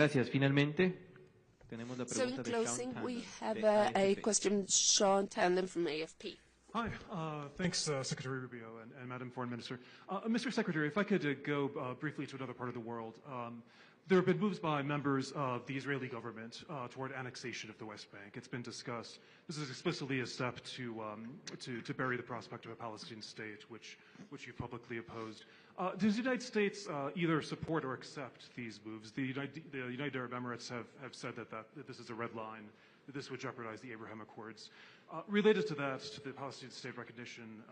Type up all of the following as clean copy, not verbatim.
Gracias. Finalmente, tenemos la So in pregunta de closing, Sean we Tandem have de a AFP. question, Sean Tandem from AFP. Hi, thanks, Secretary Rubio and Madam Foreign Minister. Mr. Secretary, if I could go briefly to another part of the world. There have been moves by members of the Israeli government toward annexation of the West Bank. It's been discussed. This is explicitly a step to bury the prospect of a Palestinian state, which you publicly opposed. Does the United States either support or accept these moves? The United Arab Emirates have said that this is a red line, that this would jeopardize the Abraham Accords. Related to that, to the Palestinian state recognition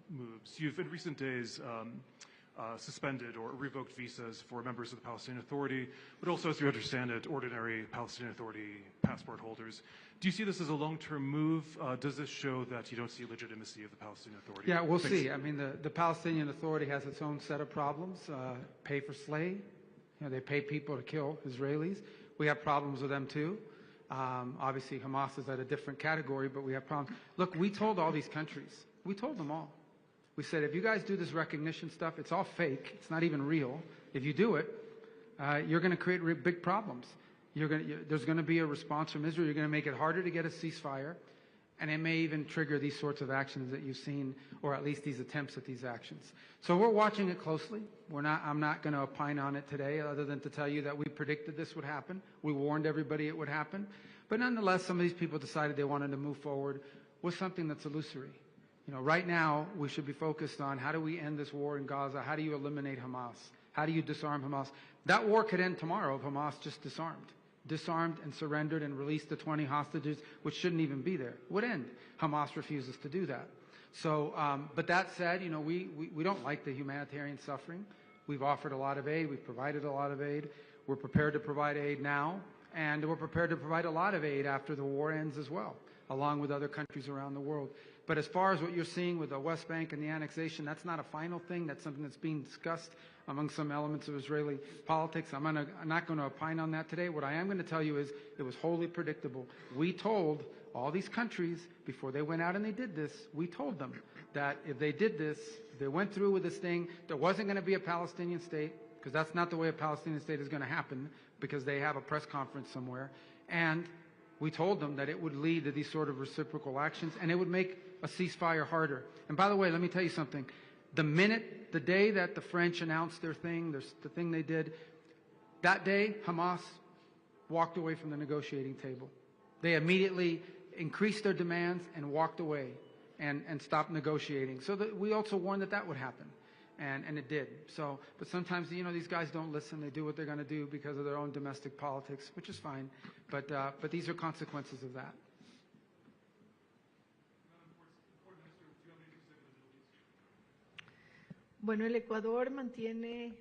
moves, you've in recent days suspended or revoked visas for members of the Palestinian Authority, but also, as you understand it, ordinary Palestinian Authority passport holders. Do you see this as a long-term move? Does this show that you don't see legitimacy of the Palestinian Authority? Yeah, we'll see. I mean, the Palestinian Authority has its own set of problems. Pay for slay. You know, they pay people to kill Israelis. We have problems with them too. Obviously, Hamas is at a different category, but we have problems. Look, we told all these countries. We told them all. We said, if you guys do this recognition stuff, it's all fake. It's not even real. If you do it, you're going to create big problems. There's going to be a response from Israel. You're going to make it harder to get a ceasefire, and it may even trigger these sorts of actions that you've seen, or at least these attempts at these actions. So we're watching it closely. I'm not going to opine on it today, other than to tell you that we predicted this would happen. We warned everybody it would happen. But nonetheless, some of these people decided they wanted to move forward with something that's illusory. You know, right now, we should be focused on how do we end this war in Gaza? How do you eliminate Hamas? How do you disarm Hamas? That war could end tomorrow if Hamas just disarmed and surrendered and released the 20 hostages, which shouldn't even be there. It would end. Hamas refuses to do that. So, but that said, you know, we don't like the humanitarian suffering. We've offered a lot of aid. We've provided a lot of aid. We're prepared to provide aid now, and we're prepared to provide a lot of aid after the war ends as well, along with other countries around the world. But as far as what you're seeing with the West Bank and the annexation, that's not a final thing. That's something that's being discussed among some elements of Israeli politics. I'm not going to opine on that today. What I am going to tell you is it was wholly predictable. We told all these countries before they went out and they did this, we told them that if they did this, if they went through with this thing, there wasn't going to be a Palestinian state, because that's not the way a Palestinian state is going to happen, because they have a press conference somewhere. And we told them that it would lead to these sort of reciprocal actions, and it would make a ceasefire harder. And by the way, let me tell you something. The day that the French announced their thing, the thing they did, that day, Hamas walked away from the negotiating table. They immediately increased their demands and walked away and stopped negotiating. So we also warned that that would happen. And it did. So, but sometimes, you know, these guys don't listen. They do what they're going to do because of their own domestic politics, which is fine. But these are consequences of that. Bueno, el Ecuador mantiene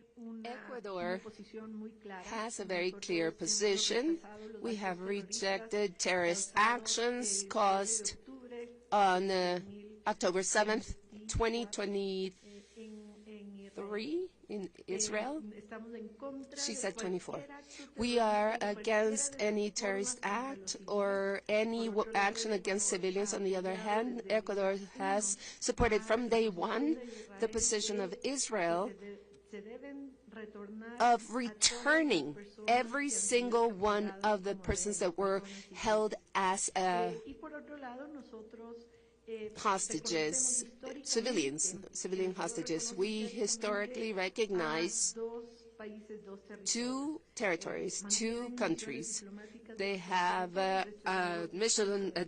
Ecuador una posición muy clara. has a very clear position. We have rejected terrorist actions caused on October 7th, 2023 in Israel. She said 24. We are against any terrorist act or any action against civilians. On the other hand, Ecuador has supported from day one the position of Israel of returning every single one of the persons that were held as hostages, civilian hostages. We historically recognize two territories, two countries. They have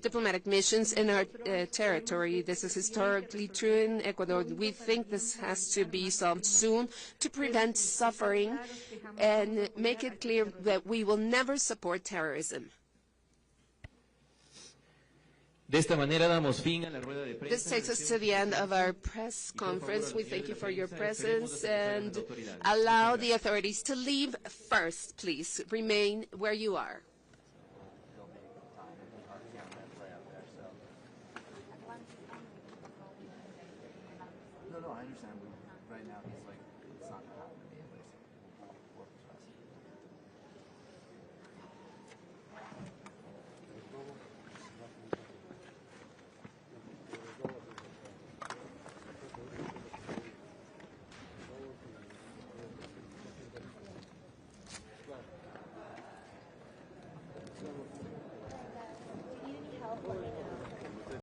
diplomatic missions in our territory. This is historically true in Ecuador. We think this has to be solved soon to prevent suffering and make it clear that we will never support terrorism. De esta manera damos fin a la rueda de prensa. This takes us to the end of our press conference. We thank you for your presence and allow the authorities to leave first, please. Remain where you are. No, I understand. Right now, he's like, it's not going to happen to me at least. Ecuador.